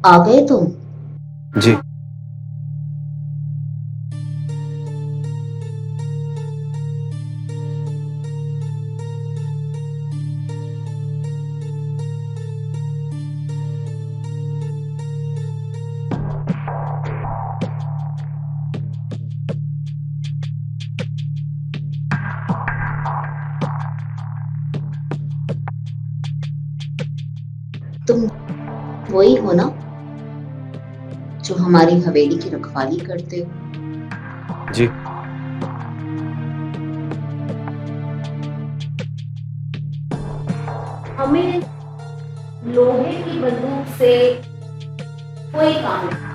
आ गए तुम? जी। तुम वही हो ना जो हमारी हवेली की रखवाली करते हो? जी। हमें लोहे की बंदूक से कोई काम नहीं।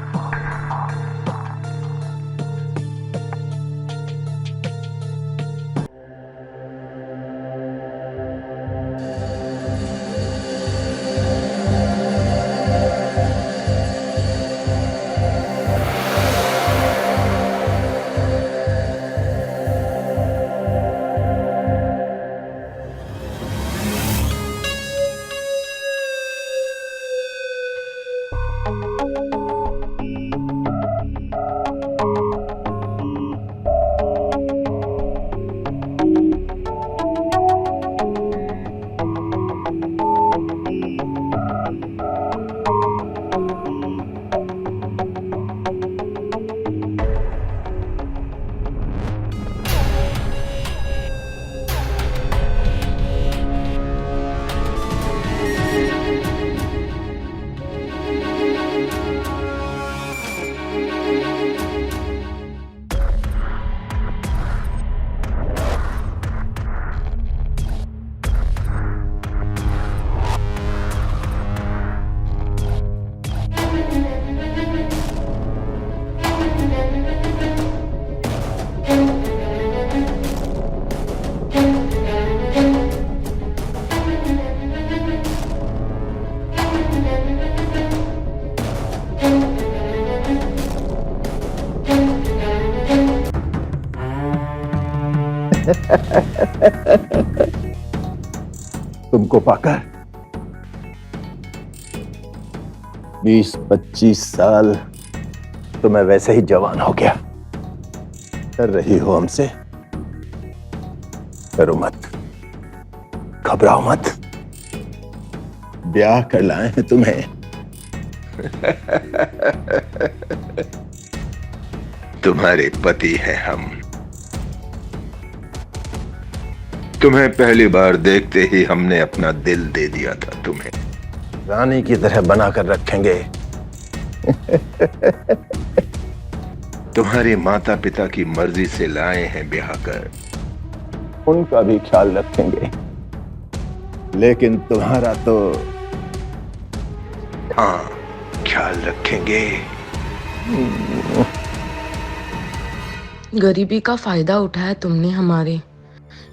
तुमको पाकर 20-25 साल तो मैं वैसे ही जवान हो गया। कर रही हो हमसे? करो मत, घबराओ मत, ब्याह कर लाए हैं तुम्हें। तुम्हारे पति हैं हम। तुम्हें पहली बार देखते ही हमने अपना दिल दे दिया था तुम्हें। रानी की तरह बनाकर रखेंगे। तुम्हारे माता पिता की मर्जी से लाए हैं ब्याह कर, उनका भी ख्याल रखेंगे। लेकिन तुम्हारा तो हाँ, ख्याल रखेंगे। गरीबी का फायदा उठाया तुमने हमारे।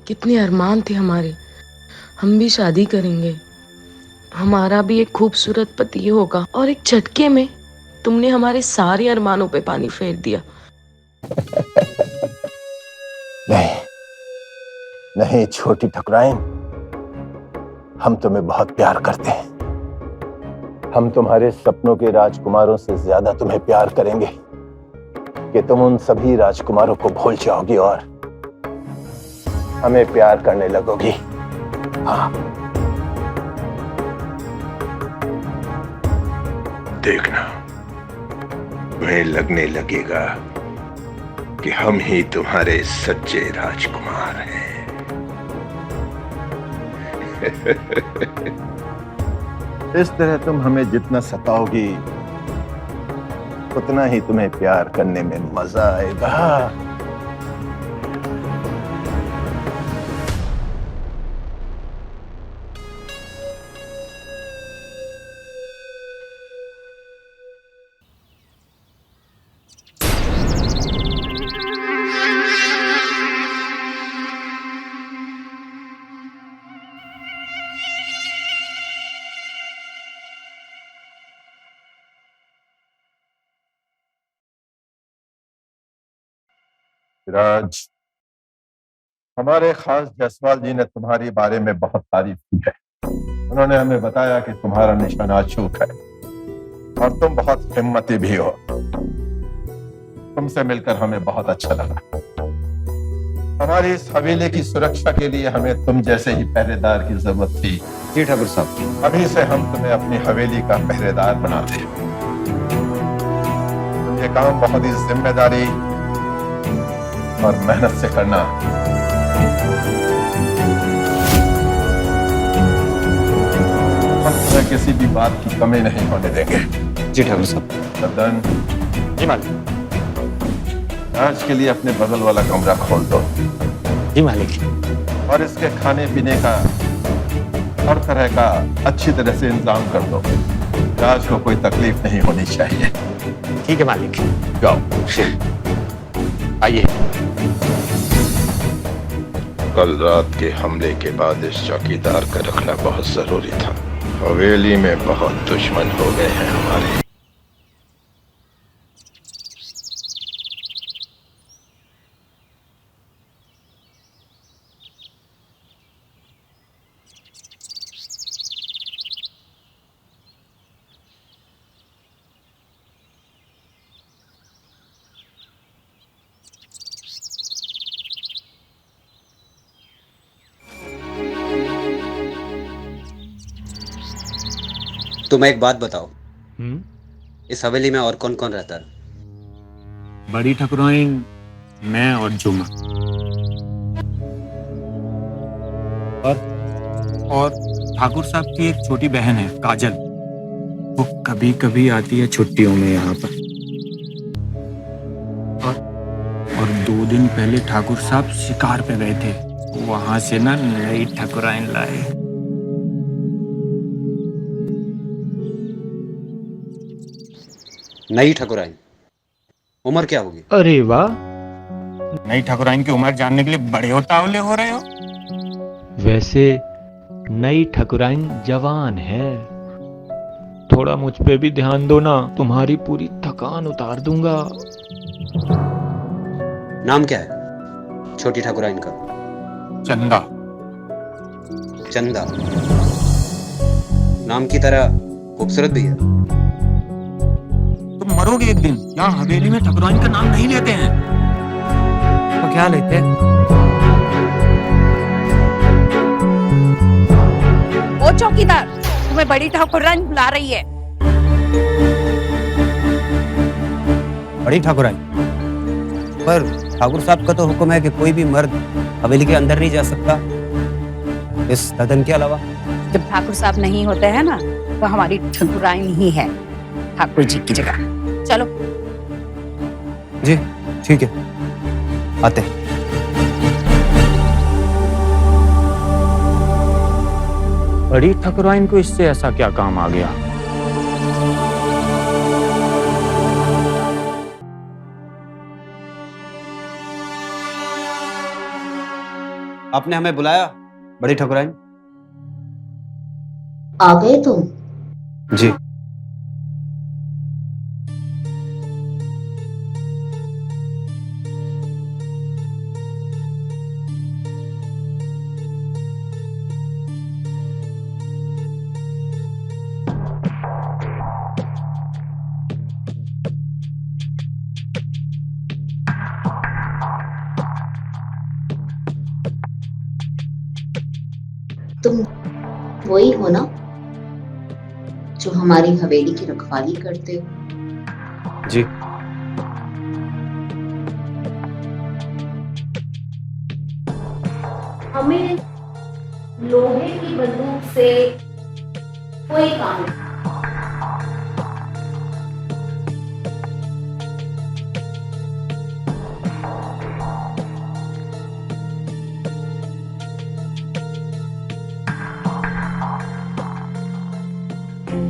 कितने अरमान थे हमारे, हम भी शादी करेंगे, हमारा भी एक खूबसूरत पति होगा, और एक झटके में तुमने हमारे सारे अरमानों पे पानी फेर दिया। नहीं नहीं छोटी ठकुराइन, हम तुम्हें बहुत प्यार करते हैं। हम तुम्हारे सपनों के राजकुमारों से ज्यादा तुम्हें प्यार करेंगे कि तुम उन सभी राजकुमारों को भूल जाओगी और हमें प्यार करने लगोगी। हाँ, देखना, तुम्हें लगने लगेगा कि हम ही तुम्हारे सच्चे राजकुमार हैं। इस तरह तुम हमें जितना सताओगी उतना ही तुम्हें प्यार करने में मजा आएगा। राज, हमारे खास जसवाल जी ने तुम्हारे बारे में बहुत तारीफ की है। उन्होंने हमें बताया कि तुम्हारा निशाना अचूक है। और तुम बहुत हिम्मती भी हो। तुमसे मिलकर हमें बहुत अच्छा लगा। हमारी इस हवेली की सुरक्षा के लिए हमें तुम जैसे ही पहरेदार की जरूरत थी। जी ठाकुर साहब। अभी से हम तुम्हें अपनी हवेली का पहरेदार बनाते हैं। तुम ये काम बहुत ही जिम्मेदारी और मेहनत से करना। हम तुम्हें किसी भी बात की कमी नहीं होने देंगे। जी ठाकुर साहब। सदन, जी मालिक। आज के लिए अपने बगल वाला कमरा खोल दो जी मालिक। और इसके खाने पीने का हर तरह का अच्छी तरह से इंतजाम कर दो। राज को कोई तकलीफ नहीं होनी चाहिए। ठीक है मालिक। जाओ। आइए। कल रात के हमले के बाद इस चौकीदार का रखना बहुत जरूरी था। हवेली में बहुत दुश्मन हो गए हैं हमारे। तुम एक बात बताओ, इस हवेली में और कौन कौन रहता है? बड़ी ठकुराइन, मैं और जुमा। और ठाकुर साहब की एक छोटी बहन है काजल। वो कभी कभी आती है छुट्टियों में यहाँ पर। और 2 दिन पहले ठाकुर साहब शिकार पे गए थे। वहां से ना नई ठकुराइन लाए। नई ठकुराइन, उम्र क्या होगी? अरे वाह, नई ठकुराइन की उम्र जानने के लिए बड़े उतावले हो रहे हो। वैसे नई ठकुराइन जवान है। थोड़ा मुझ पे भी ध्यान दो ना, तुम्हारी पूरी थकान उतार दूंगा। नाम क्या है छोटी ठकुराइन का? चंदा। चंदा नाम की तरह खूबसूरत भी है। तुम मरोगे एक दिन। यहाँ हवेली में ठकुराइन का नाम नहीं लेते हैं। तो क्या लेते हैं? ओ चौकीदार, तुम्हें बड़ी ठाकुराइन बुला रही है। बड़ी ठकुराइन? पर ठाकुर साहब का तो हुक्म है कि कोई भी मर्द हवेली के अंदर नहीं जा सकता, इस ददन के अलावा। जब ठाकुर साहब नहीं होते हैं ना, तो हमारी ठकुराइन ही है ठाकुर जी की जगह। चलो। जी ठीक है, आते। बड़ी ठकुराइन को इससे ऐसा क्या काम आ गया? आपने हमें बुलाया बड़ी ठकुराइन? आ गए तुम? जी। तुम वही हो ना जो हमारी हवेली की रखवाली करते हो? जी। हमें लोहे की बंदूक से कोई काम नहीं।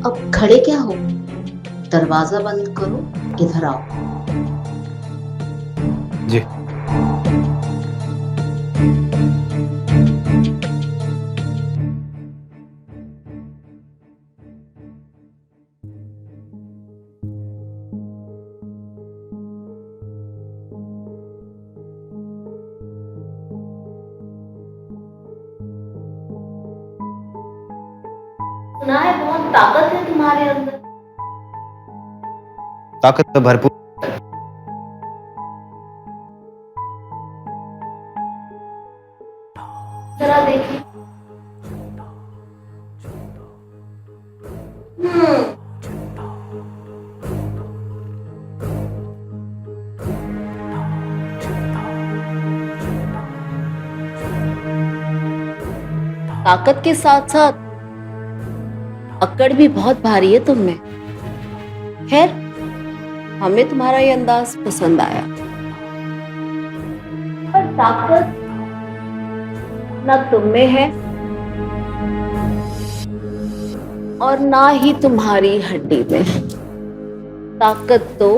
अब खड़े क्या हो? दरवाजा बंद करो, इधर आओ। जी। सुना है बहुत ताकत है तुम्हारे अंदर। ताकत तो भरपूर। जरा देखिए। ताकत के साथ साथ अक्कड़ भी बहुत भारी है तुम में। खैर, हमें तुम्हारा ये अंदाज पसंद आया। पर ताकत ना तुम में है और ना ही तुम्हारी हड्डी में। ताकत तो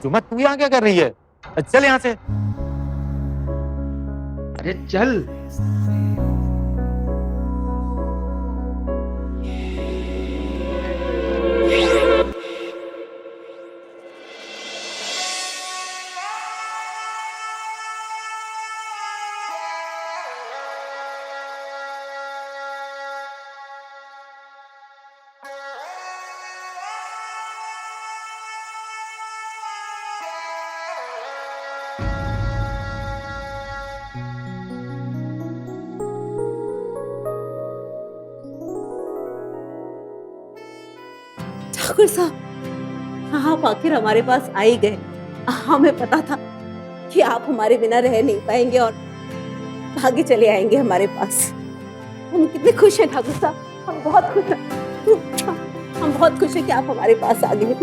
जुम्मन तू यहाँ क्या कर रही है? चल यहाँ से। अरे चल। ठाकुर साहब, आप आखिर हमारे पास आ ही गए। हमें पता था कि आप हमारे बिना रह नहीं पाएंगे और भागे चले आएंगे हमारे पास। हम कितने खुश हैं ठाकुर साहब, हम बहुत खुश हैं। हम बहुत खुश हैं कि आप हमारे पास आ गए।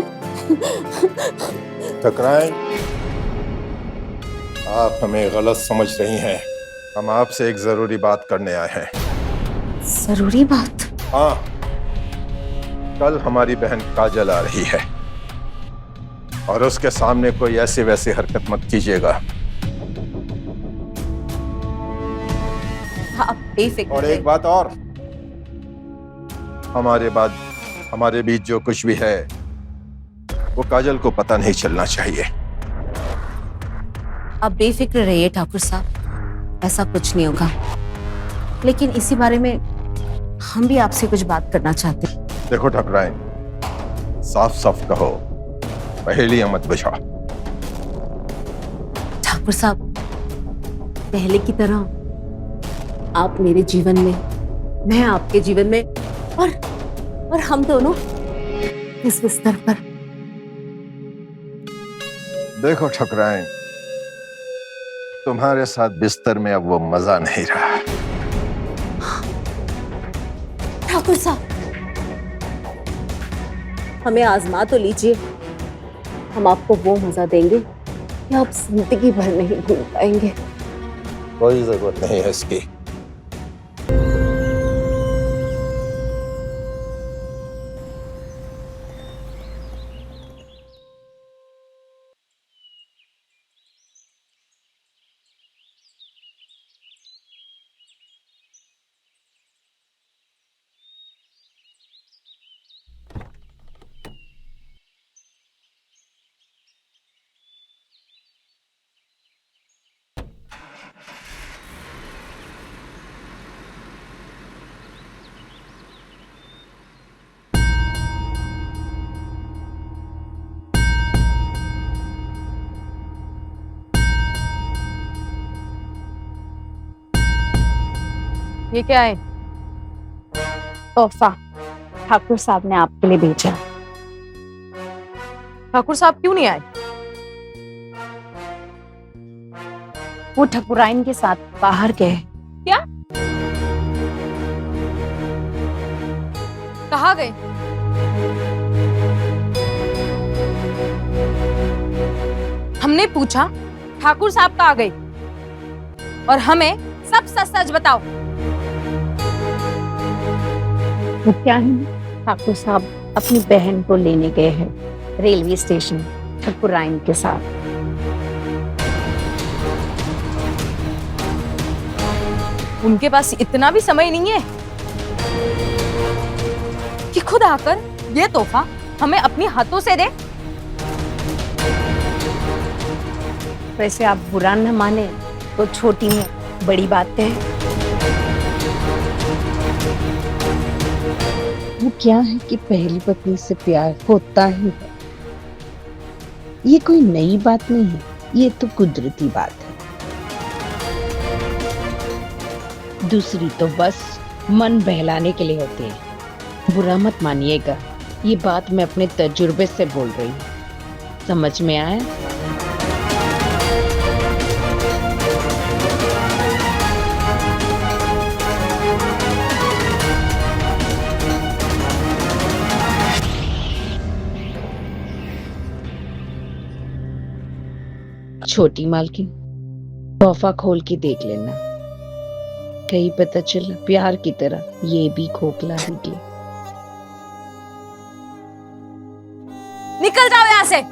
ठकुराइन, आप हमें गलत समझ रही हैं। हम आपसे एक जरूरी बात करने आए हैं। जरूरी बात? हाँ, कल हमारी बहन काजल आ रही है और उसके सामने कोई ऐसी वैसी हरकत मत कीजिएगा। आप बेफिक्र और एक बात और, हमारे बीच जो कुछ भी है वो काजल को पता नहीं चलना चाहिए। आप बेफिक्र रहिए ठाकुर साहब, ऐसा कुछ नहीं होगा। लेकिन इसी बारे में हम भी आपसे कुछ बात करना चाहते हैं। देखो ठकुराइन, साफ साफ कहो, पहेलियां मत बुझाओ। ठाकुर साहब, पहले की तरह आप मेरे जीवन में, मैं आपके जीवन में, और हम दोनों इस बिस्तर पर। देखो ठकुराइन, तुम्हारे साथ बिस्तर में अब वो मजा नहीं रहा। ठाकुर साहब, हमें आजमा तो लीजिए। हम आपको वो मजा देंगे कि आप जिंदगी भर नहीं भूल पाएंगे। कोई जरूरत नहीं है इसकी। ये क्या है? तोहफा ठाकुर साहब ने आपके लिए भेजा। ठाकुर साहब क्यों नहीं आए? वो ठकुराइन के साथ बाहर गए। क्या? कहाँ गए? हमने पूछा ठाकुर साहब कहाँ गए और हमें सब सच सच बताओ। वो क्या है, ठाकुर साहब अपनी बहन को लेने गए हैं रेलवे स्टेशन ठकुराइन के साथ। उनके पास इतना भी समय नहीं है कि खुद आकर ये तोहफा हमें अपनी हाथों से दे। वैसे आप बुरा न माने तो छोटी में बड़ी बात है। वो क्या है कि पहली पत्नी से प्यार होता ही है। ये कोई नई बात नहीं है, ये तो कुदरती बात है। दूसरी तो बस मन बहलाने के लिए होती है। बुरा मत मानिएगा, ये बात मैं अपने तजुर्बे से बोल रही हूँ। समझ में आया? छोटी मालकिन, तोहफा खोल के देख लेना, कहीं पता चला प्यार की तरह ये भी खोखला निकले। निकल जाओ यहाँ से।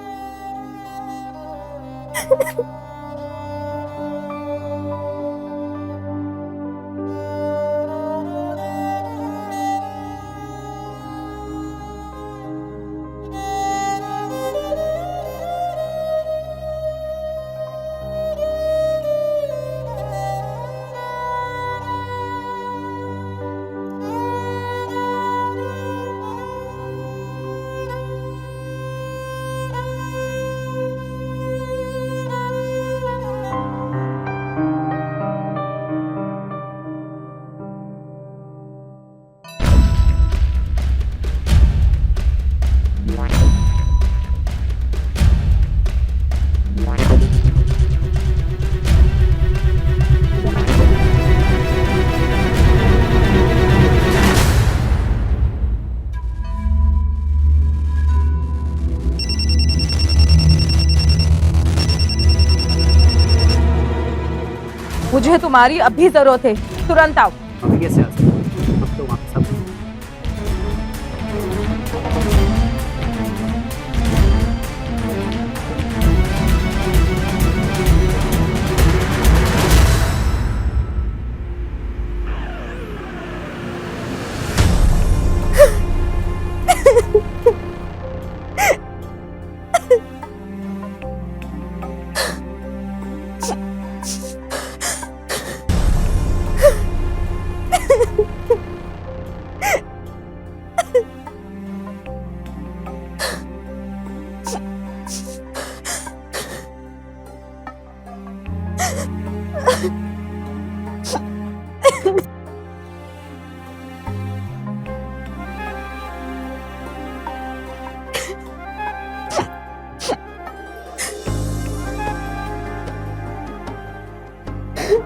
मुझे तुम्हारी अभी जरूरत है, तुरंत आओ। अभी कैसे आ सकते हैं? अब तो वापस आ।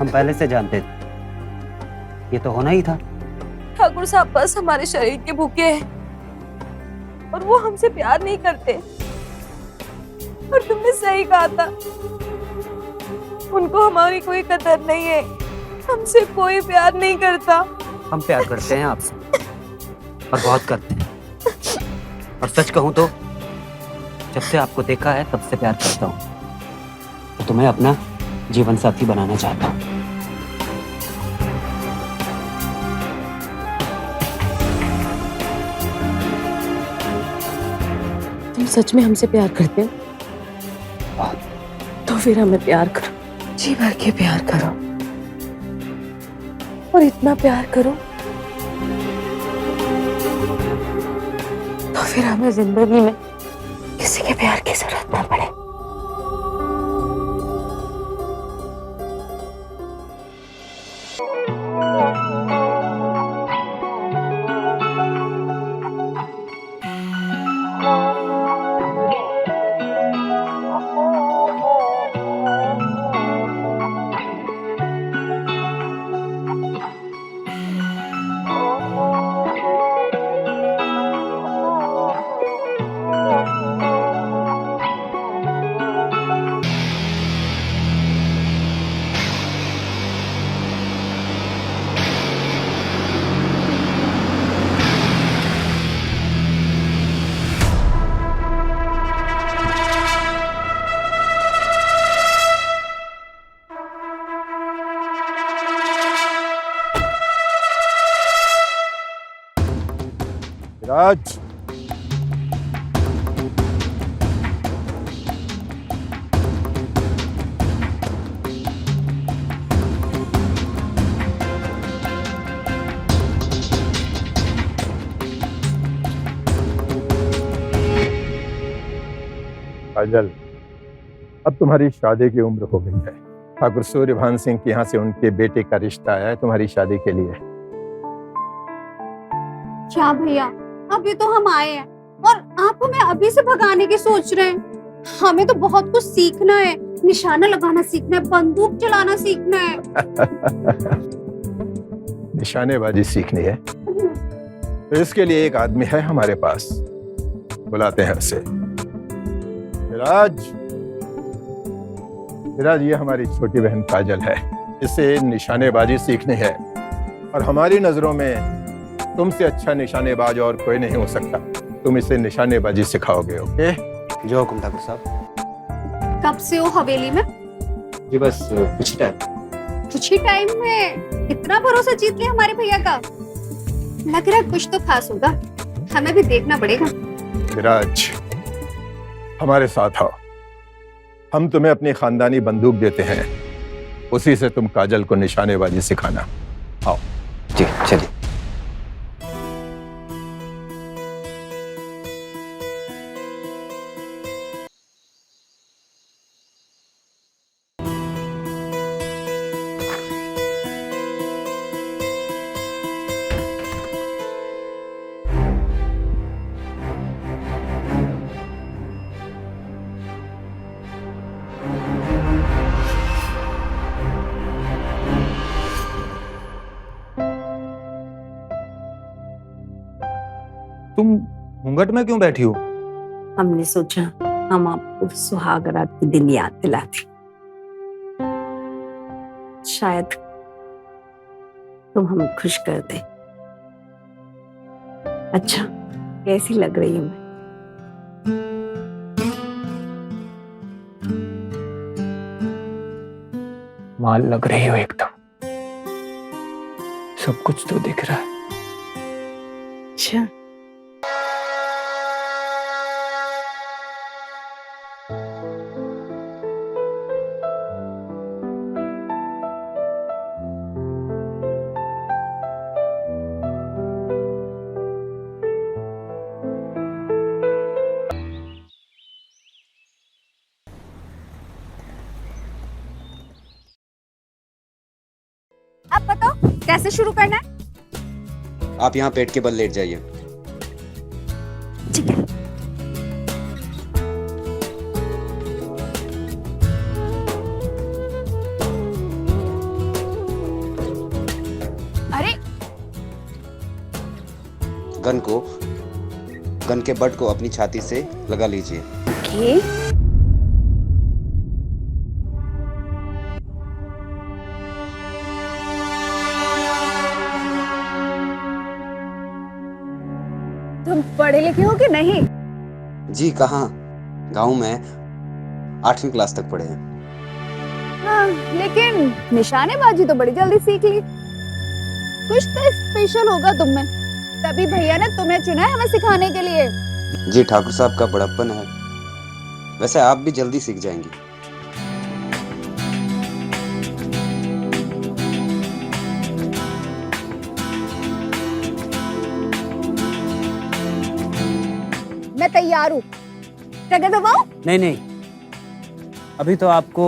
हम पहले से जानते थे, ये तो होना ही था। ठाकुर साहब बस हमारे शरीर के भूखे हैं और वो हमसे प्यार नहीं करते। और तुमने सही कहा था, उनको हमारी कोई कदर नहीं है, हमसे कोई प्यार नहीं करता। हम प्यार करते हैं आपसे और बहुत करते हैं। और सच कहूं तो जब से आपको देखा है तब से प्यार करता हूं। तो तुम्हें अपना जीवन साथी बनाना चाहता हूं। तुम सच में हमसे प्यार करते हो? तो फिर हमें प्यार करो, जी भर के प्यार करो और इतना प्यार करो तो फिर हमें जिंदगी में किसी के प्यार की जरूरत ना पड़े। राज, काजल, अब तुम्हारी शादी की उम्र हो गई है। ठाकुर सूर्यभान सिंह के यहाँ से उनके बेटे का रिश्ता आया है तुम्हारी शादी के लिए। क्या भैया, अभी तो हम आए हैं और आप हमें अभी से भगाने की सोच रहे हैं। हमें तो बहुत कुछ सीखना है, निशाना लगाना सीखना है, बंदूक चलाना सीखना है। निशानेबाजी सीखनी है तो इसके लिए एक आदमी है हमारे पास, बुलाते हैं उसे। विराज, विराज, ये हमारी छोटी बहन काजल है। इसे निशानेबाजी सीखनी है और हमारी नजरों में तुमसे अच्छा निशानेबाज और कोई नहीं हो सकता। तुम इसे निशानेबाजी सिखाओगे, ओके? जो हुकुम ठाकुर साहब। कब से हो हवेली में? जी बस कुछ टाइम। कुछ ही टाइम में इतना भरोसा जीत लिया हमारे भैया का। लग रहा है कुछ तो खास होगा, हमें भी देखना पड़ेगा। विराज, हमारे साथ आओ, हम तुम्हें अपनी खानदानी बंदूक देते हैं, उसी से तुम काजल को निशानेबाजी सिखाना। आओ। जी चलिए। तुम घूंघट में क्यों बैठी हो? हमने सोचा हम आपको सुहाग रात के दिन याद दिलाते, शायद तुम हमें खुश कर दे। अच्छा, कैसी लग रही हूँ मैं? माल लग रही हो एकदम, सब कुछ तो दिख रहा है। अच्छा, अब बताओ कैसे शुरू करना है? आप यहाँ पेट के बल लेट जाइए। ठीक है। अरे गन के बट को अपनी छाती से लगा लीजिए। ओके। तुम पढ़े लिखे हो कि नहीं? जी कहाँ, गांव में 8वीं क्लास तक पढ़े हैं। हाँ, लेकिन निशानेबाजी तो बड़ी जल्दी सीख ली। कुछ तो स्पेशल होगा तुम में, तभी भैया ने तुम्हें चुना है हमें सिखाने के लिए। जी ठाकुर साहब का बड़प्पन है, वैसे आप भी जल्दी सीख जाएंगी। मैं तैयार हूँ, जगह दबाओ। नहीं नहीं, अभी तो आपको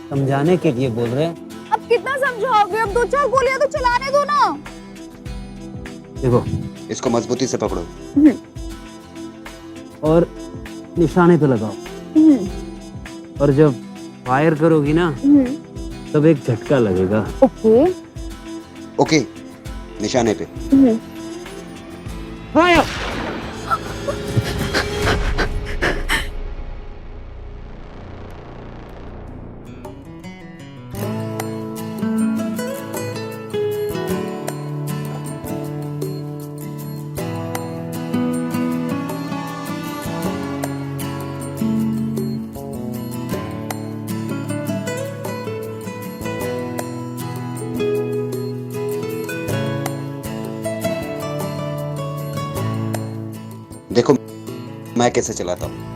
समझाने के लिए बोल रहे हैं। अब कितना समझाओगे? अब 2-4 गोलियां तो चलाने दो ना। देखो, इसको मजबूती से पकड़ो और निशाने पे लगाओ, और जब फायर करोगी ना तब एक झटका लगेगा। ओके ओके, निशाने पे। फायर। मैं कैसे चलाता हूँ।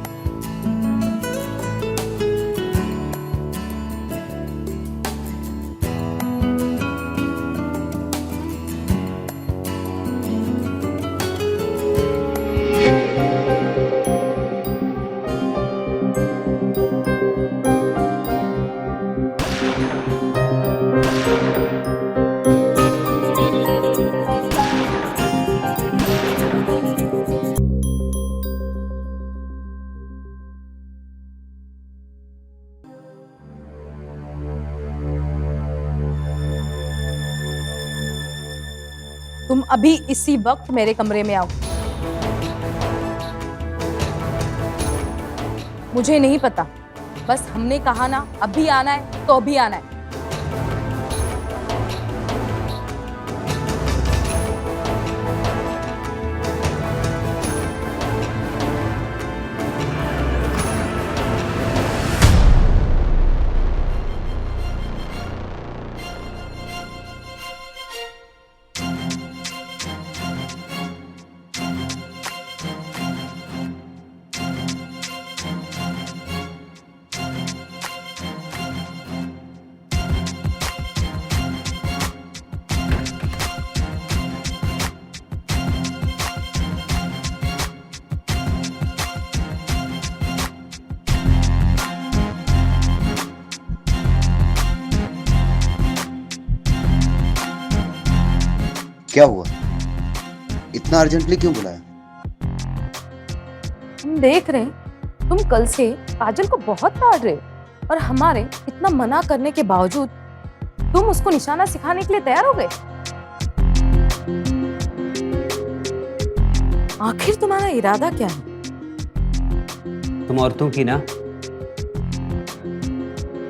तुम अभी इसी वक्त मेरे कमरे में आओ। मुझे नहीं पता, बस हमने कहा ना अभी आना है तो अभी आना है। क्या हुआ? इतना अर्जेंटली क्यों बुलाया? हम देख रहे हैं तुम कल से काजल को बहुत डांट रहे हो और हमारे इतना मना करने के बावजूद तुम उसको निशाना सिखाने के लिए तैयार हो गए। आखिर तुम्हारा इरादा क्या है? तुम औरतों की ना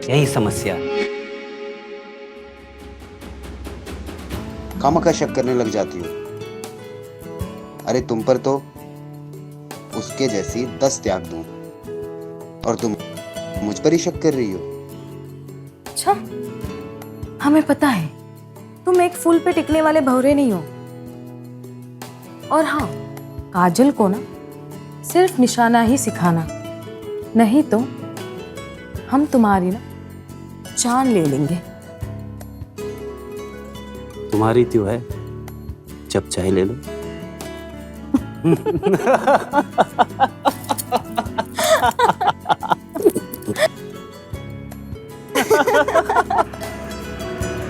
यही समस्या है, खामखा शक करने लग जाती हो। अरे तुम पर तो उसके जैसी 10 त्याग दूं और तुम मुझ पर ही शक कर रही हो। अच्छा, हमें पता है तुम एक फूल पे टिकने वाले भौरे नहीं हो। और हाँ, काजल को ना सिर्फ निशाना ही सिखाना, नहीं तो हम तुम्हारी ना जान ले लेंगे। तुम्हारी त्यों है, जब चाहे ले लो।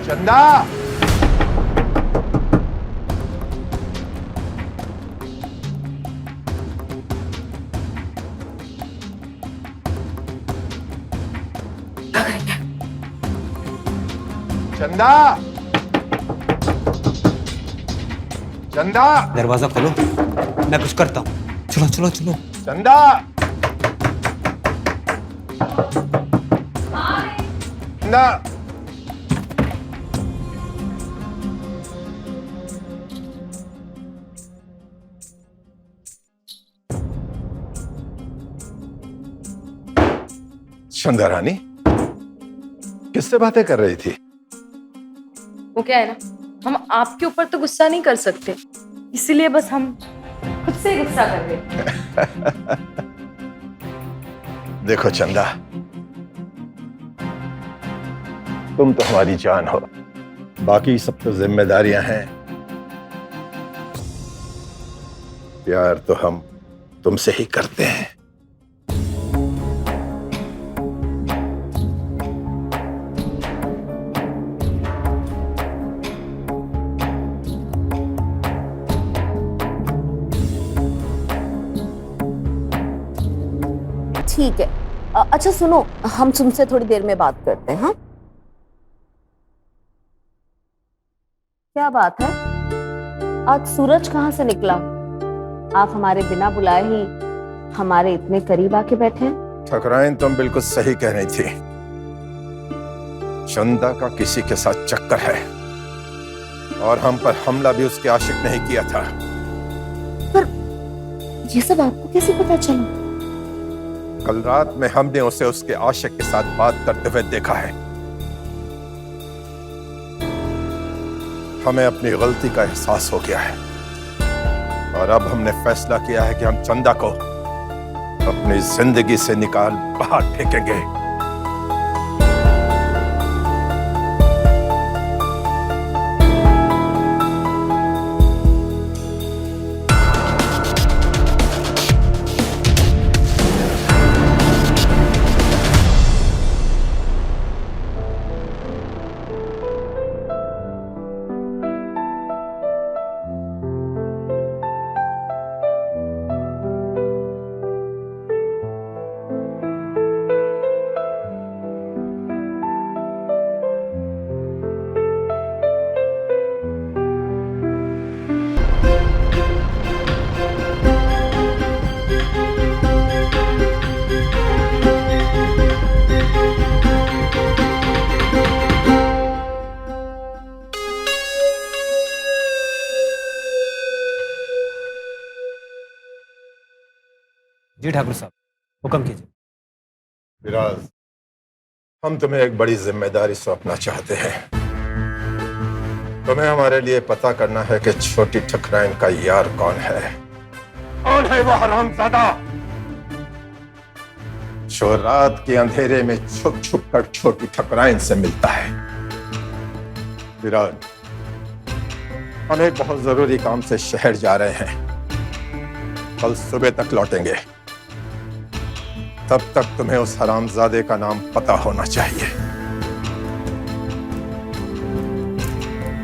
चंदा, चंदा, चंदा, दरवाजा खोलो, मैं कुछ करता हूँ। चलो चलो चलो। चंदा, चंदा, चंदा रानी किससे बातें कर रही थी? वो क्या है ना, हम आपके ऊपर तो गुस्सा नहीं कर सकते, इसीलिए बस हम खुद से गुस्सा कर रहे। देखो चंदा, तुम तो हमारी जान हो, बाकी सब तो जिम्मेदारियां हैं। प्यार तो हम तुमसे ही करते हैं। ठीक है, अच्छा सुनो, हम तुमसे थोड़ी देर में बात करते हैं। हाँ, क्या बात है, आज सूरज कहाँ से निकला? आप हमारे बिना बुलाए ही हमारे इतने करीब आके बैठे हैं। ठकुराइन, तुम बिल्कुल सही कह रही थी। चंदा का किसी के साथ चक्कर है और हम पर हमला भी उसके आशिक ने ही किया था। पर ये सब आपको कैसे पता चला? कल रात में हमने उसे उसके आशिक के साथ बात करते हुए देखा है। हमें अपनी गलती का एहसास हो गया है और अब हमने फैसला किया है कि हम चंदा को अपनी जिंदगी से निकाल बाहर फेंकेंगे। जी ठाकुर साहब, हुक्म कीजिए। विराज, हम तुम्हें एक बड़ी जिम्मेदारी सौंपना चाहते हैं। तुम्हें हमारे लिए पता करना है कि छोटी ठकुराइन का यार कौन है। कौन है वो हरामजादा जो रात के अंधेरे में छुप छुप कर छोटी ठकुराइन से मिलता है। विराज, हम एक बहुत जरूरी काम से शहर जा रहे हैं। कल सुबह तक लौटेंगे। तब तक तुम्हें उस हरामजादे का नाम पता होना चाहिए।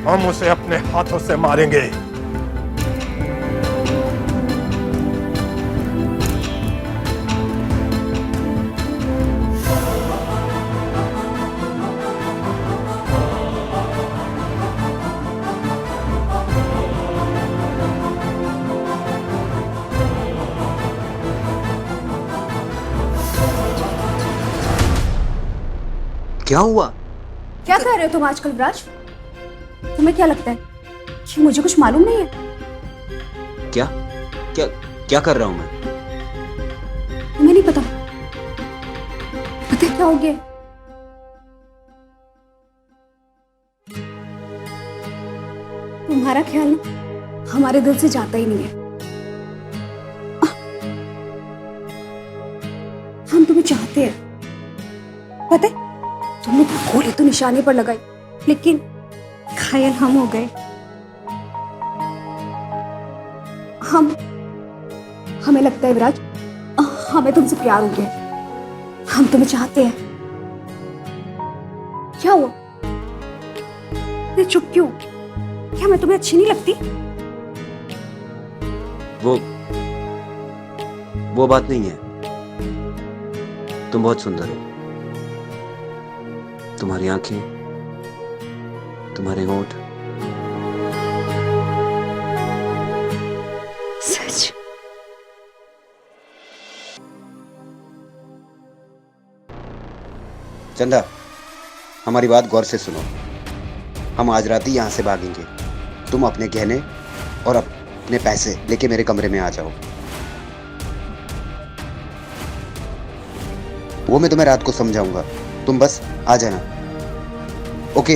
हम उसे अपने हाथों से मारेंगे। क्या हुआ? क्या कह रहे हो तुम आजकल विराज? तुम्हें क्या लगता है कि मुझे कुछ मालूम नहीं है? क्या क्या क्या कर रहा हूं मैं? तुम्हें नहीं पता? पता है क्या हो गया? तुम्हारा ख्याल ना हमारे दिल से जाता ही नहीं है। हम तुम्हें चाहते हैं, पता है? तुमने गोली तो निशाने पर लगाई, लेकिन घायल हम हो गए। हमें लगता है विराज, हमें तुमसे प्यार हो गया। हम तुम्हें चाहते हैं। क्या हुआ? चुप क्यों? क्या मैं तुम्हें अच्छी नहीं लगती? वो बात नहीं है। तुम बहुत सुंदर हो। तुम्हारी आंखें, तुम्हारे होंठ। सच? चंदा, हमारी बात गौर से सुनो। हम आज रात ही यहाँ से भागेंगे। तुम अपने गहने और अपने पैसे लेके मेरे कमरे में आ जाओ। वो मैं तुम्हें रात को समझाऊंगा, तुम बस आ जाना। ओके?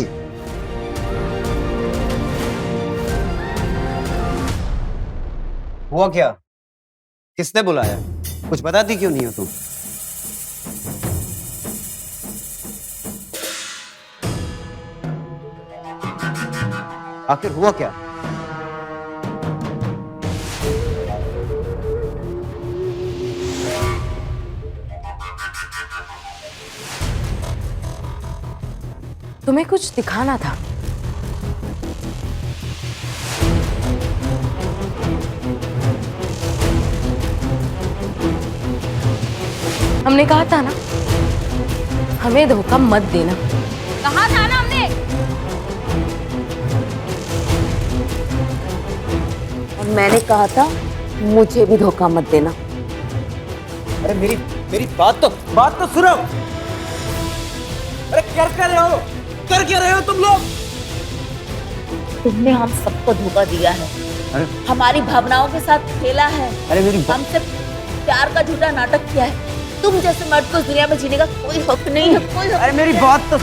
हुआ क्या? किसने बुलाया? कुछ बताती क्यों नहीं हो तुम? आखिर हुआ क्या? तुम्हें कुछ दिखाना था। हमने कहा था ना, हमें धोखा मत देना। कहा था ना हमने। और मैंने कहा था मुझे भी धोखा मत देना। अरे मेरी बात तो सुनो। अरे कर क्या रहे हो तुम लोग? तुमने हम सबको धोखा दिया है। अरे हमारी भावनाओं के साथ खेला है। अरे मेरी हमसे प्यार का झूठा नाटक किया है। तुम जैसे मर्द को इस दुनिया में जीने का कोई हक नहीं है। कोई हक अरे मेरी बात तो